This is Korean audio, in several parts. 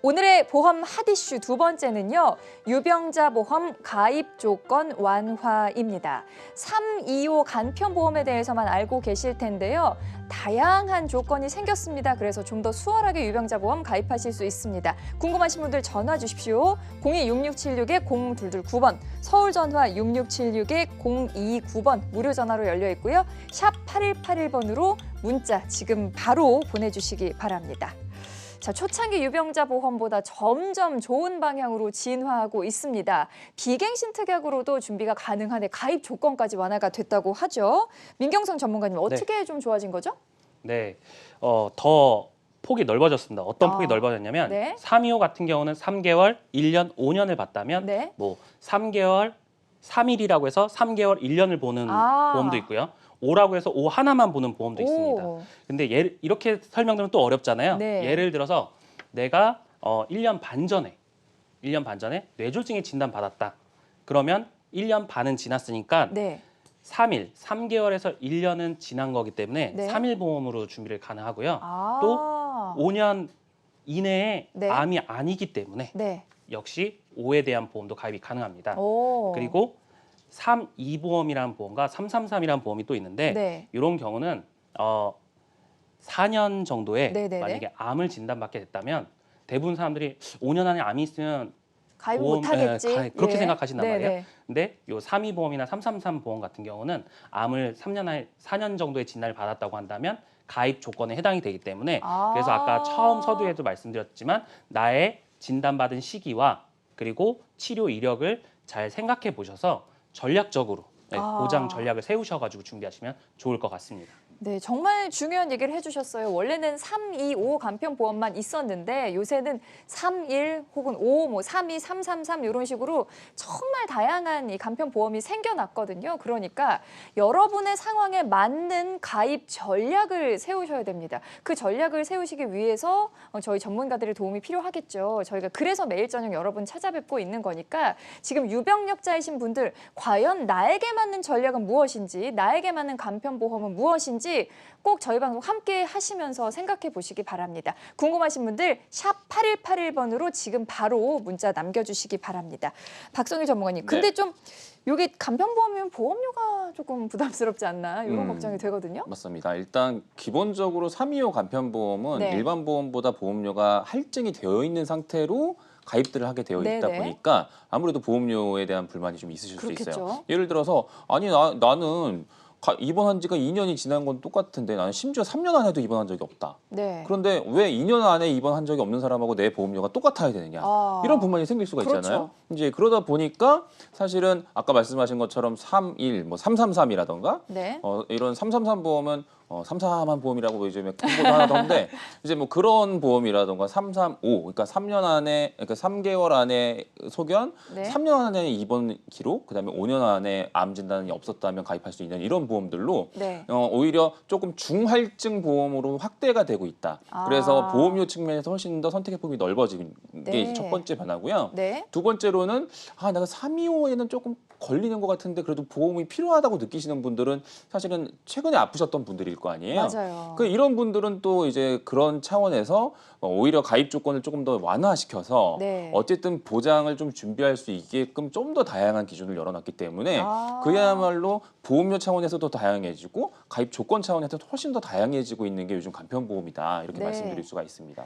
오늘의 보험 핫이슈 두 번째는요. 유병자 보험 가입 조건 완화입니다. 325 간편보험에 대해서만 알고 계실 텐데요. 다양한 조건이 생겼습니다. 그래서 좀 더 수월하게 유병자 보험 가입하실 수 있습니다. 궁금하신 분들 전화 주십시오. 02-6676-0229번, 서울 전화 6676-0229번 무료 전화로 열려 있고요. 샵 8181번으로 문자 지금 바로 보내주시기 바랍니다. 자, 초창기 유병자 보험보다 점점 좋은 방향으로 진화하고 있습니다. 비갱신 특약으로도 준비가 가능한 가입 조건까지 완화가 됐다고 하죠. 민경선 전문가님, 어떻게 좀 좋아진 거죠? 네, 더 폭이 넓어졌습니다. 어떤 폭이 넓어졌냐면 네. 325 같은 경우는 3개월, 1년, 5년을 받다면 네. 뭐 3개월, 3일이라고 해서 3개월, 1년을 보는 보험도 있고요. 5라고 해서 5 하나만 보는 보험도 있습니다. 근데 이렇게 설명드리면 또 어렵잖아요. 네. 예를 들어서 내가 1년 반 전에 뇌졸중의 진단 받았다. 그러면 1년 반은 지났으니까 네. 3일, 3개월에서 1년은 지난 거기 때문에 네. 3일 보험으로 준비를 가능하고요. 아. 또 5년 이내에 네. 암이 아니기 때문에 네. 역시 5에 대한 보험도 가입이 가능합니다. 오. 그리고 325보험이라는 보험과 333이라는 보험이 또 있는데 네. 이런 경우는 4년 정도에 네네네. 만약에 암을 진단받게 됐다면 대부분 사람들이 5년 안에 암이 있으면 가입 보험, 못하겠지. 그렇게 예. 생각하신단 네네. 말이에요. 근데 요 325보험이나 333보험 같은 경우는 암을 4년 정도의 진단을 받았다고 한다면 가입 조건에 해당이 되기 때문에 그래서 아까 처음 서두에도 말씀드렸지만 나의 진단받은 시기와 그리고 치료 이력을 잘 생각해 보셔서 전략적으로 보장 전략을 세우셔가지고 준비하시면 좋을 것 같습니다. 네, 정말 중요한 얘기를 해주셨어요. 원래는 325 간편보험만 있었는데 요새는 31 혹은 5, 뭐 32, 333 이런 식으로 정말 다양한 이 간편보험이 생겨났거든요. 그러니까 여러분의 상황에 맞는 가입 전략을 세우셔야 됩니다. 그 전략을 세우시기 위해서 저희 전문가들의 도움이 필요하겠죠. 저희가 그래서 매일 저녁 여러분 찾아뵙고 있는 거니까 지금 유병력자이신 분들 과연 나에게 맞는 전략은 무엇인지, 나에게 맞는 간편보험은 무엇인지 꼭 저희 방송 함께 하시면서 생각해 보시기 바랍니다. 궁금하신 분들 샵 8181번으로 지금 바로 문자 남겨주시기 바랍니다. 박성일 전문가님, 근데 좀 이게 간편보험이면 보험료가 조금 부담스럽지 않나 이런 걱정이 되거든요. 맞습니다. 일단 기본적으로 325 간편보험은 네. 일반 보험보다 보험료가 할증이 되어 있는 상태로 가입들을 하게 되어 있다 네네. 보니까 아무래도 보험료에 대한 불만이 좀 있으실 수 그렇겠죠. 있어요. 예를 들어서 아니 나는 입원한 지가 2년이 지난 건 똑같은데 나는 심지어 3년 안에도 입원한 적이 없다. 네. 그런데 왜 2년 안에 입원한 적이 없는 사람하고 내 보험료가 똑같아야 되느냐. 이런 불만이 생길 수가 있잖아요. 이제 그러다 보니까 사실은 아까 말씀하신 것처럼 31, 뭐 333이라던가 네. 이런 333 보험은 삼삼한 보험이라고 요즘에 홍보도 하나 던데 이제 뭐 그런 보험이라던가 335 그러니까 3년 안에 그러니까 3개월 안에 소견, 네. 3년 안에 입원 기록, 그다음에 5년 안에 암 진단이 없었다면 가입할 수 있는 이런 보험들로 네. 오히려 조금 중할증 보험으로 확대가 되고 있다. 그래서 보험료 측면에서 훨씬 더 선택의 폭이 넓어진 게 첫 번째 변화고요. 네. 두 번째로는 내가 325에는 조금 걸리는 것 같은데 그래도 보험이 필요하다고 느끼시는 분들은 사실은 최근에 아프셨던 분들일 거 아니에요. 맞아요. 이런 분들은 또 이제 그런 차원에서 오히려 가입 조건을 조금 더 완화시켜서 네. 어쨌든 보장을 좀 준비할 수 있게끔 좀 더 다양한 기준을 열어놨기 때문에 그야말로 보험료 차원에서도 다양해지고 가입 조건 차원에서도 훨씬 더 다양해지고 있는 게 요즘 간편보험이다 이렇게 네. 말씀드릴 수가 있습니다.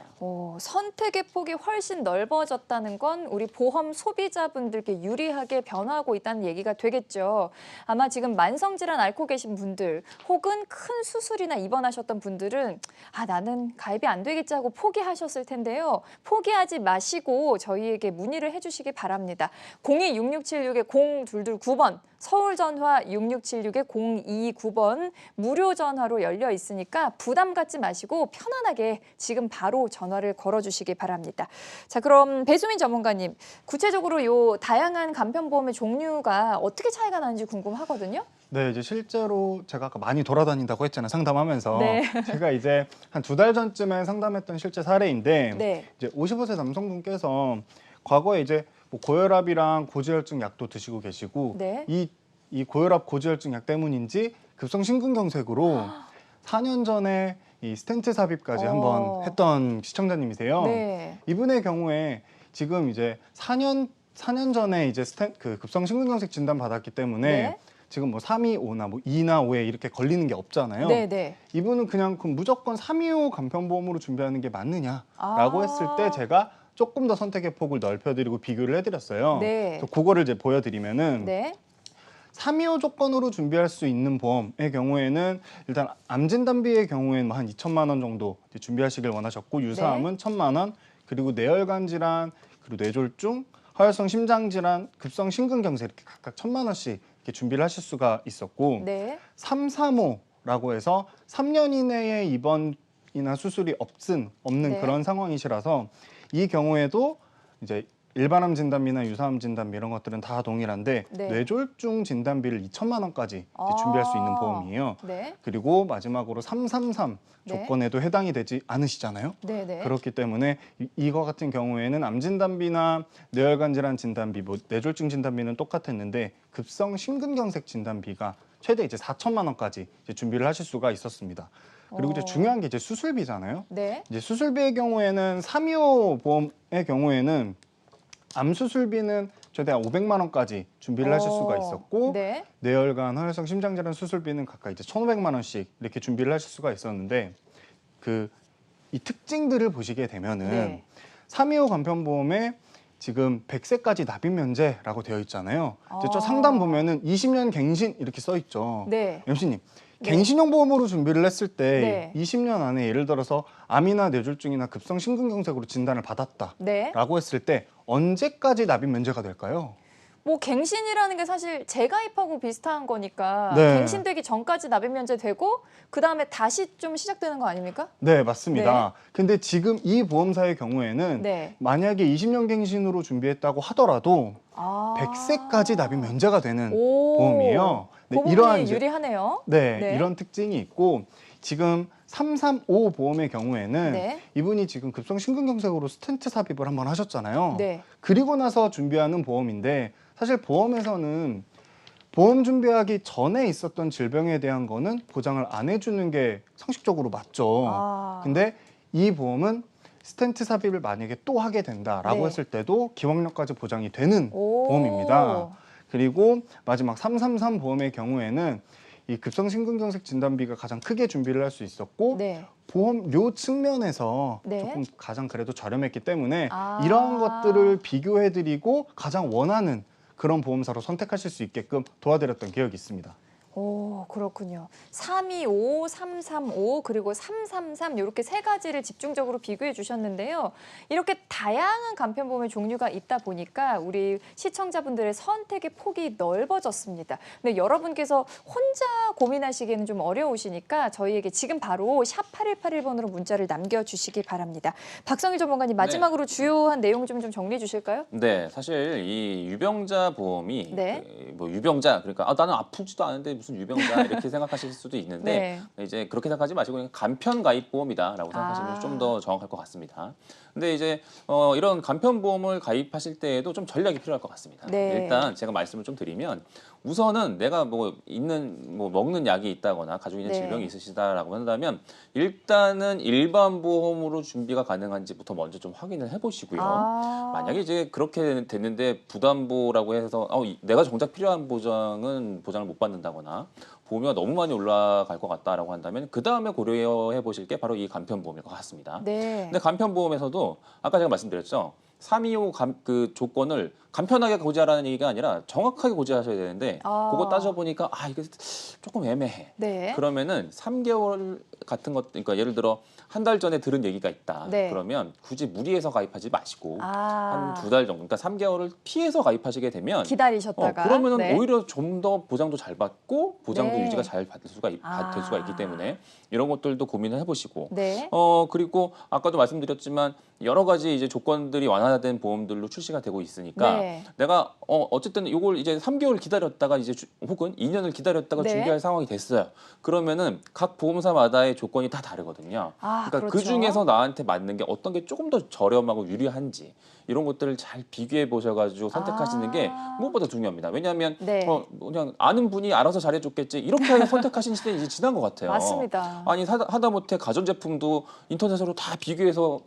선택의 폭이 훨씬 넓어졌다는 건 우리 보험 소비자분들께 유리하게 변화하고 있다는 얘기가 되겠죠. 아마 지금 만성질환 앓고 계신 분들 혹은 큰 수술이나 입원하셨던 분들은 나는 가입이 안 되겠지 하고 포기하셨을 텐데요. 포기하지 마시고 저희에게 문의를 해주시기 바랍니다. 02-6676-0229번 서울 전화 6676-0229번 무료 전화로 열려 있으니까 부담 갖지 마시고 편안하게 지금 바로 전화를 걸어주시기 바랍니다. 자, 그럼 배수민 전문가님, 구체적으로 요 다양한 간편보험의 종류가 어떻게 차이가 나는지 궁금하거든요. 네, 이제 실제로 제가 아까 많이 돌아다닌다고 했잖아요, 상담하면서. 네. 제가 이제 한 2달 전쯤에 상담했던 실제 사례인데 네. 이제 55세 남성분께서 과거에 이제 뭐 고혈압이랑 고지혈증 약도 드시고 계시고 네. 이 고혈압 고지혈증 약 때문인지 급성 심근경색으로 4년 전에 이 스텐트 삽입까지 어. 한번 했던 시청자님이세요. 네. 이분의 경우에 지금 이제 4년 전에 이제 그 급성 심근경색 진단 받았기 때문에 네. 지금 뭐 325나 뭐 2나 5에 이렇게 걸리는 게 없잖아요. 네, 네. 이분은 그냥 그럼 무조건 325 간편보험으로 준비하는 게 맞느냐라고 아. 했을 때 제가 조금 더 선택의 폭을 넓혀드리고 비교를 해드렸어요. 네. 그래서 그거를 이제 보여드리면은 네. 325 조건으로 준비할 수 있는 보험의 경우에는 일단 암 진단비의 경우에는 한 2천만 원 정도 이제 준비하시길 원하셨고 유사암은 1,000만 원, 그리고 뇌혈관 질환, 그리고 뇌졸중, 하혈성 심장 질환, 급성 심근경색 이렇게 각각 1,000만 원씩 이렇게 준비를 하실 수가 있었고 네. 335라고 해서 3년 이내에 입원이나 수술이 없는 네. 그런 상황이시라서 이 경우에도 이제 일반암 진단비나 유사암 진단비 이런 것들은 다 동일한데 네. 뇌졸중 진단비를 2천만 원까지 이제 준비할 수 있는 보험이에요. 네. 그리고 마지막으로 333 네. 조건에도 해당이 되지 않으시잖아요. 네, 네. 그렇기 때문에 이거 같은 경우에는 암 진단비나 뇌혈관 질환 진단비, 뭐 뇌졸중 진단비는 똑같았는데 급성 심근경색 진단비가 최대 이제 4천만 원까지 이제 준비를 하실 수가 있었습니다. 그리고 이제 중요한 게 이제 수술비잖아요. 네. 이제 수술비의 경우에는 325 보험의 경우에는 암 수술비는 최대 500만 원까지 준비를 하실 수가 있었고 네. 뇌혈관, 하혈성 심장질환 수술비는 각각 이제 1,500만 원씩 이렇게 준비를 하실 수가 있었는데 이 특징들을 보시게 되면은 네. 325 간편보험에 지금 100세까지 납입 면제라고 되어 있잖아요. 이제 저 아. 상단 보면은 20년 갱신 이렇게 써 있죠. 네. MC님, 네. 갱신형 보험으로 준비를 했을 때 네. 20년 안에 예를 들어서 암이나 뇌졸중이나 급성 심근경색으로 진단을 받았다라고 네. 했을 때 언제까지 납입 면제가 될까요? 뭐 갱신이라는 게 사실 재가입하고 비슷한 거니까 네. 갱신되기 전까지 납입 면제되고 그다음에 다시 좀 시작되는 거 아닙니까? 네, 맞습니다. 근데 지금 이 보험사의 경우에는 네. 만약에 20년 갱신으로 준비했다고 하더라도 아. 100세까지 납입 면제가 되는 오. 보험이에요. 그 네, 부분이 이러한 이제 유리하네요. 네, 네. 이런 특징이 있고 지금 335 보험의 경우에는 네. 이분이 지금 급성 심근경색으로 스텐트 삽입을 한번 하셨잖아요. 네. 그리고 나서 준비하는 보험인데 사실 보험에서는 보험 준비하기 전에 있었던 질병에 대한 거는 보장을 안 해주는 게 상식적으로 맞죠. 아. 근데 이 보험은 스텐트 삽입을 만약에 또 하게 된다라고 네. 했을 때도 기억력까지 보장이 되는 오. 보험입니다. 그리고 마지막 333 보험의 경우에는 이 급성 심근경색 진단비가 가장 크게 준비를 할 수 있었고 네. 보험료 측면에서 네. 조금 가장 그래도 저렴했기 때문에 아. 이러한 것들을 비교해드리고 가장 원하는 그런 보험사로 선택하실 수 있게끔 도와드렸던 기억이 있습니다. 오, 그렇군요. 325, 335 그리고 333 이렇게 세 가지를 집중적으로 비교해 주셨는데요. 이렇게 다양한 간편보험의 종류가 있다 보니까 우리 시청자분들의 선택의 폭이 넓어졌습니다. 근데 여러분께서 혼자 고민하시기에는 좀 어려우시니까 저희에게 지금 바로 샵 8181번으로 문자를 남겨주시기 바랍니다. 박성일 전문가님 마지막으로 주요한 내용 좀 정리해 주실까요? 네, 사실 이 유병자 보험이 네. 뭐 유병자 그러니까 나는 아프지도 않은데 무슨 유병자 이렇게 생각하실 수도 있는데 이제 그렇게 생각하지 마시고 그냥 간편 가입 보험이다라고 생각하시면 좀 더 정확할 것 같습니다. 근데 이제 이런 간편 보험을 가입하실 때에도 좀 전략이 필요할 것 같습니다. 네. 일단 제가 말씀을 좀 드리면 우선은 내가 뭐 먹는 약이 있다거나 가지고 있는 네. 질병이 있으시다라고 한다면 일단은 일반 보험으로 준비가 가능한지부터 먼저 좀 확인을 해보시고요. 아. 만약에 이제 그렇게 됐는데 부담보라고 해서 내가 정작 필요한 보장을 못 받는다거나 보험료가 너무 많이 올라갈 것 같다라고 한다면 그 다음에 고려해 보실 게 바로 이 간편보험일 것 같습니다. 네. 근데 간편보험에서도 아까 제가 말씀드렸죠. 325 그 조건을 간편하게 고지하라는 얘기가 아니라 정확하게 고지하셔야 되는데 그거 따져보니까 이게 조금 애매해. 네. 그러면은 3개월 같은 것, 그러니까 예를 들어 한 달 전에 들은 얘기가 있다. 네. 그러면 굳이 무리해서 가입하지 마시고 한 아. 2달 정도, 그러니까 3개월을 피해서 가입하시게 되면 기다리셨다가 그러면은 네. 오히려 좀 더 보장도 잘 받고 보장도 네. 유지가 잘 될 수가 있기 때문에 이런 것들도 고민을 해보시고 네. 그리고 아까도 말씀드렸지만 여러 가지 이제 조건들이 완화된 보험들로 출시가 되고 있으니까 네. 내가 어쨌든 이걸 이제 3개월 기다렸다가 이제 혹은 2년을 기다렸다가 네. 준비할 상황이 됐어요. 그러면은 각 보험사마다의 조건이 다 다르거든요. 그러니까 그렇죠. 그 중에서 나한테 맞는 게 어떤 게 조금 더 저렴하고 유리한지 이런 것들을 잘 비교해 보셔가지고 선택하시는 게 무엇보다 중요합니다. 왜냐하면 네. 그냥 아는 분이 알아서 잘해줬겠지 이렇게 선택하신 시대 이제 지난 것 같아요. 맞습니다. 아니 하다못해 가전제품도 인터넷으로 다 비교해서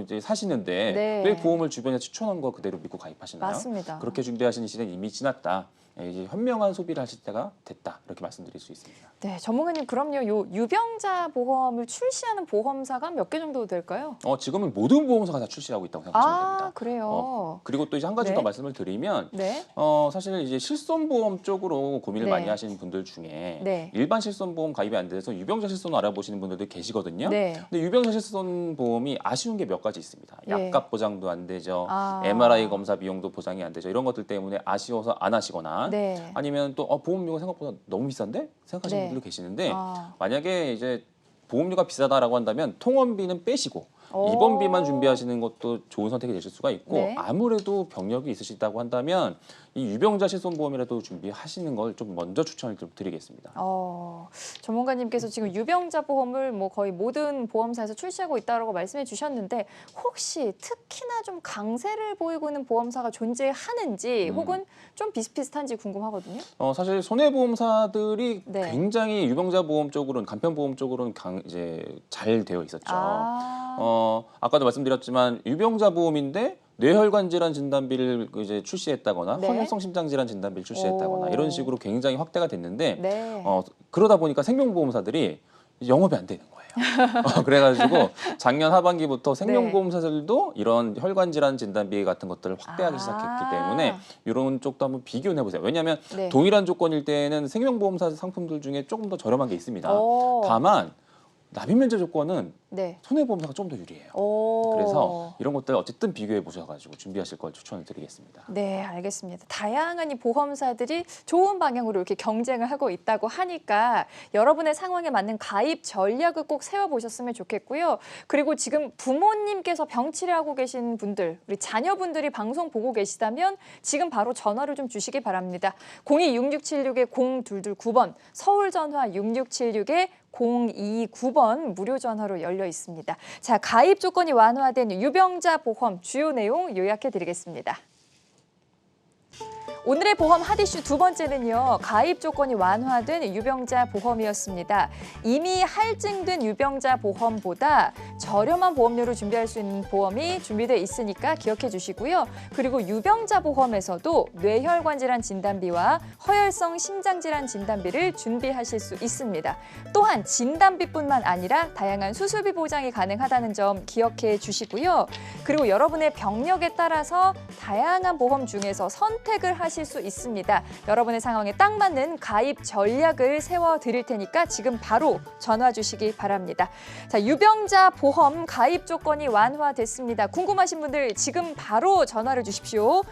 이제 사시는데 네. 왜 보험을 주변에 추천한 거 그대로 믿고 가입하시나요? 맞습니다. 그렇게 준비하시는 시대는 이미 지났다. 이제 현명한 소비를 하실 때가 됐다. 이렇게 말씀드릴 수 있습니다. 네, 전문가님 그럼요. 요 유병자 보험을 출시하는 보험사가 몇 개 정도 될까요? 지금은 모든 보험사가 다 출시하고 있다고 생각하시면 됩니다. 그래요. 그리고 또 이제 한 가지 네. 더 말씀을 드리면 네. 사실 이제 실손보험 쪽으로 고민을 네. 많이 하시는 분들 중에 네. 일반 실손보험 가입이 안 돼서 유병자 실손 알아보시는 분들도 계시거든요. 네. 근데 유병자 실손보험이 아쉬운 게 몇 가지 있습니다. 예. 약값 보장도 안 되죠. 아. MRI 검사 비용도 보장이 안 되죠. 이런 것들 때문에 아쉬워서 안 하시거나 네. 아니면 또 보험료가 생각보다 너무 비싼데 생각하시는 네. 분들도 계시는데 아. 만약에 이제 보험료가 비싸다라고 한다면 통원비는 빼시고 오. 입원비만 준비하시는 것도 좋은 선택이 되실 수가 있고 네. 아무래도 병력이 있으시다고 한다면 이 유병자 실손보험이라도 준비하시는 걸 좀 먼저 추천을 좀 드리겠습니다. 전문가님께서 지금 유병자 보험을 뭐 거의 모든 보험사에서 출시하고 있다고 말씀해 주셨는데 혹시 특히나 좀 강세를 보이고 있는 보험사가 존재하는지 혹은 좀 비슷비슷한지 궁금하거든요. 사실 손해보험사들이 네. 굉장히 유병자 보험 쪽으로는 간편보험 쪽으로는 이제 잘 되어 있었죠. 아까도 말씀드렸지만 유병자 보험인데 뇌혈관 질환 진단비를 이제 출시했다거나 네. 헌혈성 심장 질환 진단비를 출시했다거나 오. 이런 식으로 굉장히 확대가 됐는데 네. 그러다 보니까 생명보험사들이 영업이 안 되는 거예요. 그래가지고 작년 하반기부터 생명보험사들도 이런 혈관 질환 진단비 같은 것들을 확대하기 시작했기 때문에 이런 쪽도 한번 비교해 보세요. 왜냐하면 네. 동일한 조건일 때는 생명보험사 상품들 중에 조금 더 저렴한 게 있습니다. 다만 납입 면제 조건은 네. 손해보험사가 좀 더 유리해요. 그래서 이런 것들 어쨌든 비교해 보셔가지고 준비하실 걸 추천을 드리겠습니다. 네, 알겠습니다. 다양한 이 보험사들이 좋은 방향으로 이렇게 경쟁을 하고 있다고 하니까 여러분의 상황에 맞는 가입 전략을 꼭 세워보셨으면 좋겠고요. 그리고 지금 부모님께서 병치레하고 계신 분들, 우리 자녀분들이 방송 보고 계시다면 지금 바로 전화를 좀 주시기 바랍니다. 02-6676-0229번, 서울 전화 6676-0229번 무료 전화로 열려 있습니다. 자, 가입 조건이 완화된 유병자 보험 주요 내용 요약해 드리겠습니다. 오늘의 보험 핫이슈 두 번째는요. 가입 조건이 완화된 유병자 보험이었습니다. 이미 할증된 유병자 보험보다 저렴한 보험료로 준비할 수 있는 보험이 준비되어 있으니까 기억해 주시고요. 그리고 유병자 보험에서도 뇌혈관 질환 진단비와 허혈성 심장 질환 진단비를 준비하실 수 있습니다. 또한 진단비뿐만 아니라 다양한 수술비 보장이 가능하다는 점 기억해 주시고요. 그리고 여러분의 병력에 따라서 다양한 보험 중에서 선택을 하실 수 있습니다. 여러분의 상황에 딱 맞는 가입 전략을 세워드릴 테니까 지금 바로 전화 주시기 바랍니다. 자, 유병자 보험 가입 조건이 완화됐습니다. 궁금하신 분들 지금 바로 전화를 주십시오.